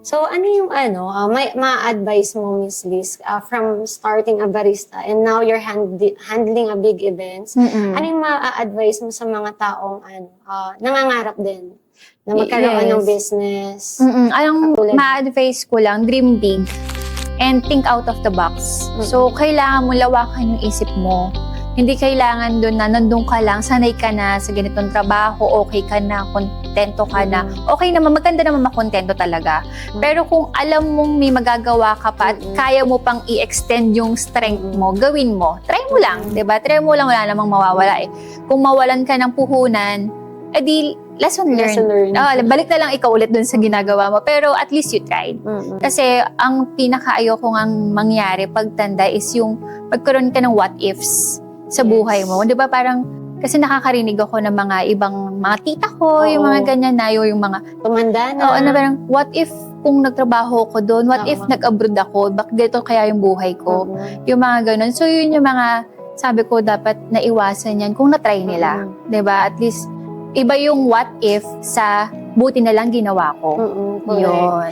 So, ano yung may ma-advise mo, Miss Liz, from starting a barista and now you're handling a big events. Ano yung ma-advise mo sa mga taong nangangarap din na magkaroon ng business? Ang Katulad ma-advise ko lang, dream big and think out of the box. So, kailangan mo lawakan yung isip mo. Hindi kailangan doon na nandun ka lang, sanay ka na sa ganitong trabaho, okay ka na, kontento ka na. Okay naman, maganda naman makontento talaga. Pero kung alam mong may magagawa ka pa at kaya mo pang i-extend yung strength mo, gawin mo. Try mo lang, 'di ba? Try mo lang, wala namang mawawala eh. Kung mawalan ka ng puhunan, edi lesson learned. Balik na lang ikaw ulit dun sa ginagawa mo. Pero at least you tried. Kasi ang pinaka-ayoko ngang mangyari pagtanda is yung magkaroon ka ng what ifs sa buhay mo. Di ba parang, kasi nakakarinig ako ng mga ibang mga tita ko, yung mga ganyan na, yung mga tumanda na. Oo, na parang, what if kung nagtrabaho ko doon? What if nag-abroad ako? Bakit ganito kaya yung buhay ko? Yung mga ganun. So, yun yung mga, sabi ko, dapat naiwasan yan kung na-try nila. Di ba? At least, iba yung what if sa buti na lang ginawa ko. Yun.